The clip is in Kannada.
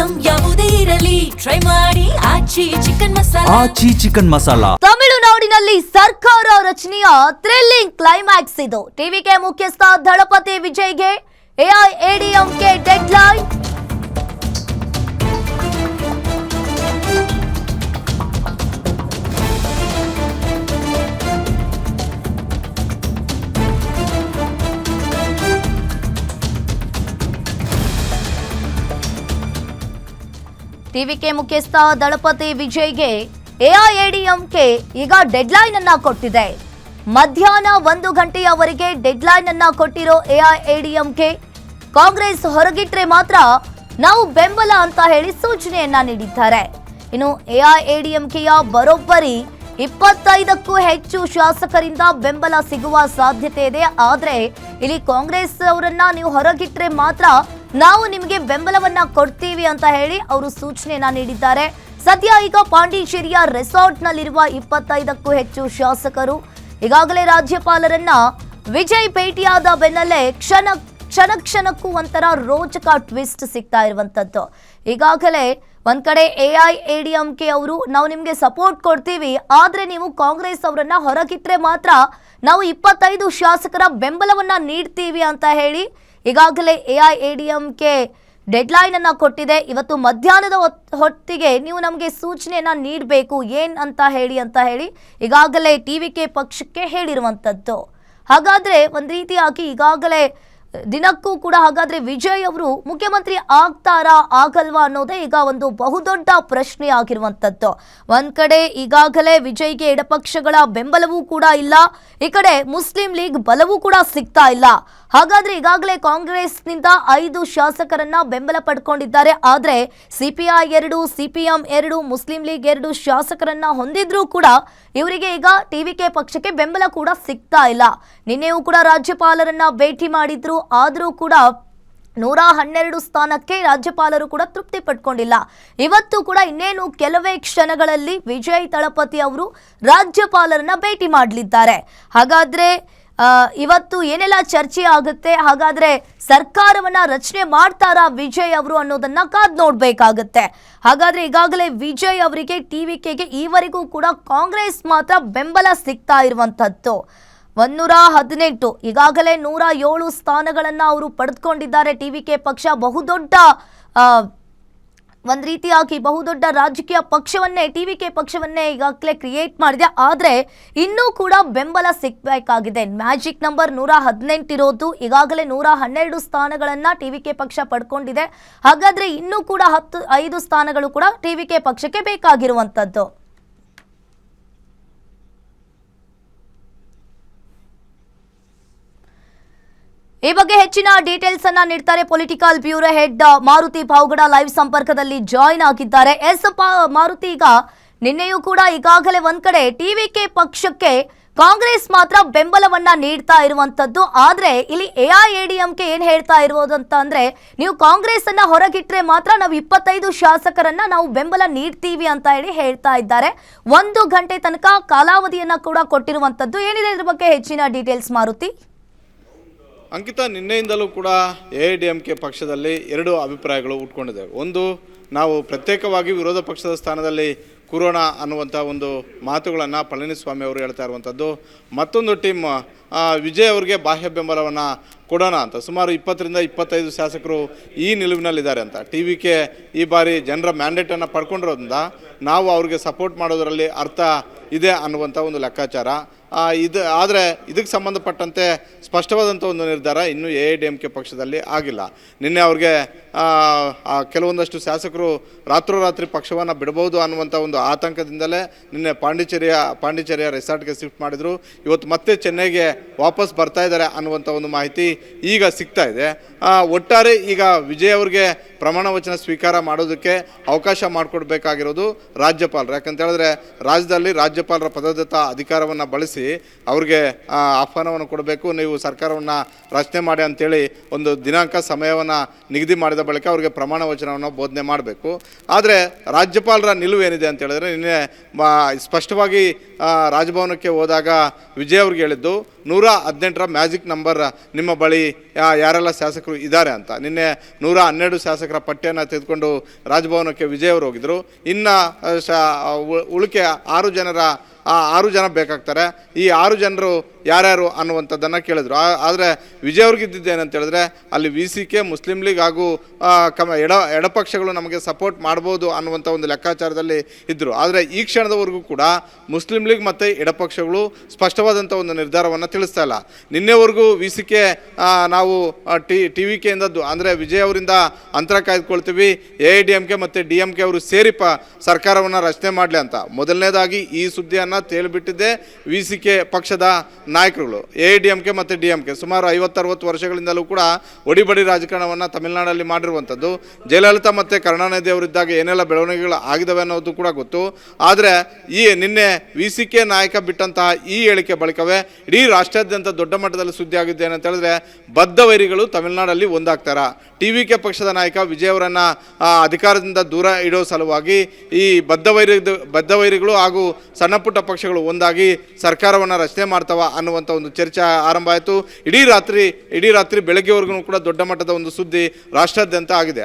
ಐಟಂ ಯಾವುದೇ ಇರಲಿ ಟ್ರೈ ಮಾಡಿ ಆಚಿ ಚಿಕನ್ ಮಸಾಲಾ. ತಮಿಳುನಾಡಿನಲ್ಲಿ ಸರ್ಕಾರ ರಚನೆಯ ಥ್ರಿಲ್ಲಿಂಗ್ ಕ್ಲೈಮ್ಯಾಕ್ಸ್ ಇದು. ಟಿವಿಕೆ ಮುಖ್ಯಸ್ಥ ದಳಪತಿ ವಿಜಯ್ಗೆ ಎಐಎಡಿಎಂಕೆ ಡೆಡ್ಲೈನ್. ಟಿವಿಕೆ ಮುಖ್ಯಸ್ಥ ದಳಪತಿ ವಿಜಯ್ಗೆ ಎಐಎಡಿಎಂಕೆ ಈಗ ಡೆಡ್ಲೈನ್ ಅನ್ನ ಕೊಟ್ಟಿದೆ. ಮಧ್ಯಾಹ್ನ 1 ಗಂಟೆಯವರೆಗೆ ಡೆಡ್ಲೈನ್ ಅನ್ನ ಕೊಟ್ಟಿರೋ ಎಐಎಡಿಎಂಕೆ ಕಾಂಗ್ರೆಸ್ ಹೊರಗಿಟ್ರೆ ಮಾತ್ರ ನಾವು ಬೆಂಬಲ ಅಂತ ಹೇಳಿ ಸೂಚನೆಯನ್ನ ನೀಡಿದ್ದಾರೆ. ಇನ್ನು ಎಐಎಡಿಎಂಕೆಯ ಬರೋಬ್ಬರಿ 25ಕ್ಕೂ ಹೆಚ್ಚು ಶಾಸಕರಿಂದ ಬೆಂಬಲ ಸಿಗುವ ಸಾಧ್ಯತೆ ಇದೆ. ಆದ್ರೆ ಇಲ್ಲಿ ಕಾಂಗ್ರೆಸ್ ಅವರನ್ನ ನೀವು ಹೊರಗಿಟ್ರೆ ಮಾತ್ರ ನಾವು ನಿಮಗೆ ಬೆಂಬಲವನ್ನ ಕೊಡ್ತೀವಿ ಅಂತ ಹೇಳಿ ಅವರು ಸೂಚನೆಯನ್ನ ನೀಡಿದ್ದಾರೆ. ಸದ್ಯ ಈಗ ಪಾಂಡಿಚೇರಿಯ ರೆಸಾರ್ಟ್ ನಲ್ಲಿರುವ 25ಕ್ಕೂ ಹೆಚ್ಚು ಶಾಸಕರು ಈಗಾಗಲೇ ರಾಜ್ಯಪಾಲರನ್ನ ವಿಜಯ್ ಭೇಟಿಯಾದ ಬೆನ್ನಲ್ಲೇ ಕ್ಷಣಕ್ಕೂ ಒಂಥರ ರೋಚಕ ಟ್ವಿಸ್ಟ್ ಸಿಗ್ತಾ ಇರುವಂತದ್ದು. ಈಗಾಗಲೇ ಒಂದ್ ಕಡೆ ಎಐಎಡಿಎಂಕೆ ಅವರು ನಾವು ನಿಮ್ಗೆ ಸಪೋರ್ಟ್ ಕೊಡ್ತೀವಿ, ಆದ್ರೆ ನೀವು ಕಾಂಗ್ರೆಸ್ ಅವರನ್ನ ಹೊರಗಿಟ್ರೆ ಮಾತ್ರ ನಾವು 25 ಶಾಸಕರ ಬೆಂಬಲವನ್ನ ನೀಡ್ತೀವಿ ಅಂತ ಹೇಳಿ ಈಗಾಗಲೇ ಎಐಎಡಿಎಂಕೆ ಡೆಡ್ಲೈನ್ ಅನ್ನ ಕೊಟ್ಟಿದೆ. ಇವತ್ತು ಮಧ್ಯಾಹ್ನದ ಹೊತ್ತಿಗೆ ನೀವು ನಮಗೆ ಸೂಚನೆಯನ್ನ ನೀಡಬೇಕು ಏನ್ ಅಂತ ಹೇಳಿ ಈಗಾಗಲೇ ಟಿವಿಕೆ ಪಕ್ಷಕ್ಕೆ ಹೇಳಿರುವಂತದ್ದು. ಹಾಗಾದ್ರೆ ಒಂದ್ ರೀತಿಯಾಗಿ ಈಗಾಗಲೇ ದಿನಕ್ಕೂ ಕೂಡ ಹಾಗಾದ್ರೆ ವಿಜಯ್ ಅವರು ಮುಖ್ಯಮಂತ್ರಿ ಆಗ್ತಾರಾ ಆಗಲ್ವಾ ಅನ್ನೋದೇ ಈಗ ಒಂದು ಬಹುದೊಡ್ಡ ಪ್ರಶ್ನೆ ಆಗಿರುವಂತದ್ದು. ಒಂದ್ ಕಡೆ ಈಗಾಗಲೇ ವಿಜಯ್ಗೆ ಎಡಪಕ್ಷಗಳ ಬೆಂಬಲವೂ ಕೂಡ ಇಲ್ಲ, ಈ ಕಡೆ ಮುಸ್ಲಿಂ ಲೀಗ್ ಬಲವೂ ಕೂಡ ಸಿಗ್ತಾ ಇಲ್ಲ. ಹಾಗಾದ್ರೆ ಈಗಾಗಲೇ ಕಾಂಗ್ರೆಸ್ನಿಂದ 5 ಶಾಸಕರನ್ನ ಬೆಂಬಲ ಪಡ್ಕೊಂಡಿದ್ದಾರೆ. ಆದ್ರೆ ಸಿಪಿಐ 2, ಸಿಪಿಎಂ 2, ಮುಸ್ಲಿಂ ಲೀಗ್ 2 ಶಾಸಕರನ್ನ ಹೊಂದಿದ್ರೂ ಕೂಡ ಇವರಿಗೆ ಈಗ ಟಿವಿಕೆ ಪಕ್ಷಕ್ಕೆ ಬೆಂಬಲ ಕೂಡ ಸಿಗ್ತಾ ಇಲ್ಲ. ನಿನ್ನೆಯೂ ಕೂಡ ರಾಜ್ಯಪಾಲರನ್ನ ಭೇಟಿ ಮಾಡಿದ್ರು, ಆದ್ರೂ ಕೂಡ 112 ಸ್ಥಾನಕ್ಕೆ ರಾಜ್ಯಪಾಲರು ಕೂಡ ತೃಪ್ತಿ ಪಡ್ಕೊಂಡಿಲ್ಲ. ಇವತ್ತು ಕೂಡ ಇನ್ನೇನು ಕೆಲವೇ ಕ್ಷಣಗಳಲ್ಲಿ ವಿಜಯ್ ದಳಪತಿ ಅವರು ರಾಜ್ಯಪಾಲರನ್ನ ಭೇಟಿ ಮಾಡಲಿದ್ದಾರೆ. ಹಾಗಾದ್ರೆ ಇವತ್ತು ಏನೆಲ್ಲ ಚರ್ಚೆ ಆಗುತ್ತೆ, ಹಾಗಾದ್ರೆ ಸರ್ಕಾರವನ್ನ ರಚನೆ ಮಾಡ್ತಾರಾ ವಿಜಯ್ ಅವರು ಅನ್ನೋದನ್ನ ಕಾದ್ ನೋಡ್ಬೇಕಾಗತ್ತೆ. ಹಾಗಾದ್ರೆ ಈಗಾಗಲೇ ವಿಜಯ್ ಅವರಿಗೆ ಟಿವಿಕೆಗೆ ಈವರೆಗೂ ಕೂಡ ಕಾಂಗ್ರೆಸ್ ಮಾತ್ರ ಬೆಂಬಲ ಸಿಗ್ತಾ ಇರುವಂತದ್ದು. 118 ಈಗಾಗಲೇ 107 ಸ್ಥಾನಗಳನ್ನ ಅವರು ಪಡೆದುಕೊಂಡಿದ್ದಾರೆ. ಟಿವಿಕೆ ಪಕ್ಷ ಬಹುದೊಡ್ಡ ಒಂದ್ ರೀತಿಯಾಗಿ ಬಹುದೊಡ್ಡ ರಾಜಕೀಯ ಪಕ್ಷವನ್ನೇ ಟಿವಿಕೆ ಪಕ್ಷವನ್ನೇ ಈಗಾಗಲೇ ಕ್ರಿಯೇಟ್ ಮಾಡಿದೆ. ಆದ್ರೆ ಇನ್ನೂ ಕೂಡ ಬೆಂಬಲ ಸಿಗಬೇಕಾಗಿದೆ. ಮ್ಯಾಜಿಕ್ ನಂಬರ್ 118 ಇರೋದು, ಈಗಾಗಲೇ 112 ಸ್ಥಾನಗಳನ್ನ ಟಿವಿಕೆ ಪಕ್ಷ ಪಡ್ಕೊಂಡಿದೆ. ಹಾಗಾದ್ರೆ ಇನ್ನೂ ಕೂಡ 5 ಸ್ಥಾನಗಳು ಕೂಡ ಟಿವಿಕೆ ಪಕ್ಷಕ್ಕೆ ಬೇಕಾಗಿರುವಂತದ್ದು. ಈ ಬಗ್ಗೆ ಹೆಚ್ಚಿನ ಡೀಟೇಲ್ಸ್ ಅನ್ನ ನೀಡ್ತಾರೆ political bureau head Maruti Pavagada live ಸಂಪರ್ಕದಲ್ಲಿ ಜಾಯಿನ್ ಆಗಿದ್ದಾರೆ. ಮಾರುತಿ, ಈಗ ನಿನ್ನೆಯೂ ಕೂಡ ಈಗಾಗಲೇ ಒಂದ್ ಕಡೆ ಟಿವಿಕೆ ಪಕ್ಷಕ್ಕೆ ಕಾಂಗ್ರೆಸ್ ಮಾತ್ರ ಬೆಂಬಲವನ್ನ ನೀಡ್ತಾ ಇರುವಂತದ್ದು. ಆದ್ರೆ ಇಲ್ಲಿ ಎಐಎಡಿಎಂಕೆ ಏನ್ ಹೇಳ್ತಾ ಇರೋದು ಅಂತ ಅಂದ್ರೆ, ನೀವು ಕಾಂಗ್ರೆಸ್ ಅನ್ನ ಹೊರಗಿಟ್ರೆ ಮಾತ್ರ ನಾವು 25 ಶಾಸಕರನ್ನ ನಾವು ಬೆಂಬಲ ನೀಡ್ತೀವಿ ಅಂತ ಹೇಳ್ತಾ ಇದ್ದಾರೆ. 1 ಗಂಟೆ ತನಕ ಕಾಲಾವಧಿಯನ್ನ ಕೂಡ ಕೊಟ್ಟಿರುವಂತದ್ದು. ಏನಿದೆ ಇದ್ರ ಬಗ್ಗೆ ಹೆಚ್ಚಿನ ಡೀಟೇಲ್ಸ್ ಮಾರುತಿ? ಅಂಕಿತಾ, ನಿನ್ನೆಯಿಂದಲೂ ಕೂಡ ಎಐಎಡಿಎಂಕೆ ಪಕ್ಷದಲ್ಲಿ 2 ಅಭಿಪ್ರಾಯಗಳು ಹುಟ್ಕೊಂಡಿದೆ. ಒಂದು, ನಾವು ಪ್ರತ್ಯೇಕವಾಗಿ ವಿರೋಧ ಪಕ್ಷದ ಸ್ಥಾನದಲ್ಲಿ ಕೂರೋಣ ಅನ್ನುವಂಥ ಒಂದು ಮಾತುಗಳನ್ನು ಪಳನಿಸ್ವಾಮಿ ಅವರು ಹೇಳ್ತಾ ಇರುವಂಥದ್ದು. ಮತ್ತೊಂದು ಟೀಮ್ ವಿಜಯ್ ಅವರಿಗೆ ಬಾಹ್ಯ ಬೆಂಬಲವನ್ನು ಕೊಡೋಣ ಅಂತ ಸುಮಾರು 20ರಿಂದ 25 ಶಾಸಕರು ಈ ನಿಲುವಿನಲ್ಲಿದ್ದಾರೆ ಅಂತ. ಟಿವಿಕೆ ಈ ಬಾರಿ ಜನರ ಮ್ಯಾಂಡೇಟನ್ನು ಪಡ್ಕೊಂಡಿರೋದ್ರಿಂದ ನಾವು ಅವ್ರಿಗೆ ಸಪೋರ್ಟ್ ಮಾಡೋದರಲ್ಲಿ ಅರ್ಥ ಇದೆ ಅನ್ನುವಂಥ ಒಂದು ಲೆಕ್ಕಾಚಾರ ಆದರೆ ಇದಕ್ಕೆ ಸಂಬಂಧಪಟ್ಟಂತೆ ಸ್ಪಷ್ಟವಾದಂಥ ಒಂದು ನಿರ್ಧಾರ ಇನ್ನೂ ಎಐಎಡಿಎಂಕೆ ಪಕ್ಷದಲ್ಲಿ ಆಗಿಲ್ಲ. ನಿನ್ನೆ ಅವ್ರಿಗೆ ಕೆಲವೊಂದಷ್ಟು ಶಾಸಕರು ರಾತ್ರೋರಾತ್ರಿ ಪಕ್ಷವನ್ನು ಬಿಡಬಹುದು ಅನ್ನುವಂಥ ಒಂದು ಆತಂಕದಿಂದಲೇ ನಿನ್ನೆ ಪಾಂಡಿಚೇರಿಯ ರೆಸಾರ್ಟ್ಗೆ ಶಿಫ್ಟ್ ಮಾಡಿದರು. ಇವತ್ತು ಮತ್ತೆ ಚೆನ್ನೈಗೆ ವಾಪಸ್ ಬರ್ತಾ ಇದ್ದಾರೆ ಅನ್ನುವಂಥ ಒಂದು ಮಾಹಿತಿ ಈಗ ಸಿಗ್ತಾ ಇದೆ. ಒಟ್ಟಾರೆ ಈಗ ವಿಜಯ್ ಅವ್ರಿಗೆ ಪ್ರಮಾಣ ವಚನ ಸ್ವೀಕಾರ ಮಾಡೋದಕ್ಕೆ ಅವಕಾಶ ಮಾಡಿಕೊಡ್ಬೇಕಾಗಿರೋದು ರಾಜ್ಯಪಾಲರು. ಯಾಕಂತ ಹೇಳಿದ್ರೆ ರಾಜ್ಯದಲ್ಲಿ ರಾಜ್ಯಪಾಲರ ಪದೋನ್ನತ ಅಧಿಕಾರವನ್ನು ಬಳಸಿ ಅವ್ರಿಗೆ ಆಹ್ವಾನವನ್ನು ಕೊಡಬೇಕು, ನೀವು ಸರ್ಕಾರವನ್ನು ರಚನೆ ಮಾಡಿ ಅಂತೇಳಿ ಒಂದು ದಿನಾಂಕ ಸಮಯವನ್ನು ನಿಗದಿ ಮಾಡಿದ ಬಳಿಕ ಅವರಿಗೆ ಪ್ರಮಾಣ ವಚನವನ್ನು ಬೋಧನೆ ಮಾಡಬೇಕು. ಆದರೆ ರಾಜ್ಯಪಾಲರ ನಿಲುವು ಏನಿದೆ ಅಂತ ಹೇಳಿದ್ರೆ, ನಿನ್ನೆ ಸ್ಪಷ್ಟವಾಗಿ ರಾಜಭವನಕ್ಕೆ ಹೋದಾಗ ವಿಜಯ್ ಅವ್ರಿಗೆ ಹೇಳಿದ್ದು, 118ರ ಮ್ಯಾಜಿಕ್ ನಂಬರ್ ನಿಮ್ಮ ಬಳಿ ಯಾರೆಲ್ಲ ಶಾಸಕರು ಇದ್ದಾರೆ ಅಂತ. ನಿನ್ನೆ 112 ಶಾಸಕರ ಪಟ್ಟಿಯನ್ನು ತೆಗೆದುಕೊಂಡು ರಾಜಭವನಕ್ಕೆ ವಿಜಯ್ ಅವರು ಹೋಗಿದ್ರು. ಇನ್ನು ಉಳಿಕೆ 6 ಜನ ಬೇಕಾಗ್ತಾರೆ. ಈ 6 ಜನರು ಯಾರ್ಯಾರು ಅನ್ನುವಂಥದ್ದನ್ನು ಕೇಳಿದ್ರು. ಆದರೆ ವಿಜಯ್ ಅವ್ರಿಗೆ ಇದ್ದಿದ್ದೇನಂತ ಹೇಳಿದ್ರೆ ಅಲ್ಲಿ VCK, ಮುಸ್ಲಿಂ ಲೀಗ್ ಹಾಗೂ ಎಡಪಕ್ಷಗಳು ನಮಗೆ ಸಪೋರ್ಟ್ ಮಾಡ್ಬೋದು ಅನ್ನುವಂಥ ಒಂದು ಲೆಕ್ಕಾಚಾರದಲ್ಲಿ ಇದ್ದರು. ಆದರೆ ಈ ಕ್ಷಣದವರೆಗೂ ಕೂಡ ಮುಸ್ಲಿಂ ಲೀಗ್ ಮತ್ತು ಎಡಪಕ್ಷಗಳು ಸ್ಪಷ್ಟವಾದಂಥ ಒಂದು ನಿರ್ಧಾರವನ್ನು ತಿಳಿಸ್ತಾ ಇಲ್ಲ. ನಿನ್ನೆವರೆಗೂ VCK ನಾವು TVKಯಿಂದ ಅಂದರೆ ವಿಜಯ್ ಅವರಿಂದ ಅಂತರ ಕಾಯ್ದುಕೊಳ್ತೀವಿ, AIDMK ಮತ್ತು DMK ಅವರು ಸೇರಿ ಸರ್ಕಾರವನ್ನು ರಚನೆ ಮಾಡಲಿ ಅಂತ. ಮೊದಲನೇದಾಗಿ ಈ ಸುದ್ದಿಯನ್ನು ತೇಲಿಬಿಟ್ಟಿದ್ದೆ VCK ಪಕ್ಷದ ನಾಯಕರುಗಳು. AIDMK ಮತ್ತು DMK ಸುಮಾರು 50-60 ವರ್ಷಗಳಿಂದಲೂ ಕೂಡ ಒಡಿಬಡಿ ರಾಜಕಾರಣವನ್ನು ತಮಿಳುನಾಡಲ್ಲಿ ಮಾಡಿರುವಂಥದ್ದು. ಜಯಲಲಿತಾ ಮತ್ತು ಕರುಣಾನಿಧಿ ಅವರಿದ್ದಾಗ ಏನೆಲ್ಲ ಬೆಳವಣಿಗೆಗಳು ಆಗಿದ್ದಾವೆ ಅನ್ನೋದು ಕೂಡ ಗೊತ್ತು. ಆದರೆ ನಿನ್ನೆ VCK ನಾಯಕ ಬಿಟ್ಟಂತಹ ಈ ಹೇಳಿಕೆ ಬಳಿಕವೇ ಇಡೀ ರಾಷ್ಟ್ರಾದ್ಯಂತ ದೊಡ್ಡ ಮಟ್ಟದಲ್ಲಿ ಸುದ್ದಿ ಆಗಿದ್ದೇನೆ ಅಂತ ಹೇಳಿದ್ರೆ ಬದ್ಧ ವೈರಿಗಳು ತಮಿಳುನಾಡಲ್ಲಿ ಒಂದಾಗ್ತಾರ. TVK ಪಕ್ಷದ ನಾಯಕ ವಿಜಯ್ ಅವರನ್ನು ಅಧಿಕಾರದಿಂದ ದೂರ ಇಡೋ ಸಲುವಾಗಿ ಈ ಬದ್ಧ ವೈರಿಗಳು ಹಾಗೂ ಸಣ್ಣ ಪುಟ್ಟ ಪಕ್ಷಗಳು ಒಂದಾಗಿ ಸರ್ಕಾರವನ್ನು ರಚನೆ ಮಾಡ್ತಾವ ಅನ್ನುವಂಥ ಒಂದು ಚರ್ಚೆ ಆರಂಭ ಆಯಿತು. ಇಡೀ ರಾತ್ರಿ ಬೆಳಗ್ಗೆವರೆಗೂ ಕೂಡ ದೊಡ್ಡ ಮಟ್ಟದ ಒಂದು ಸುದ್ದಿ ರಾಷ್ಟ್ರಾದ್ಯಂತ ಆಗಿದೆ.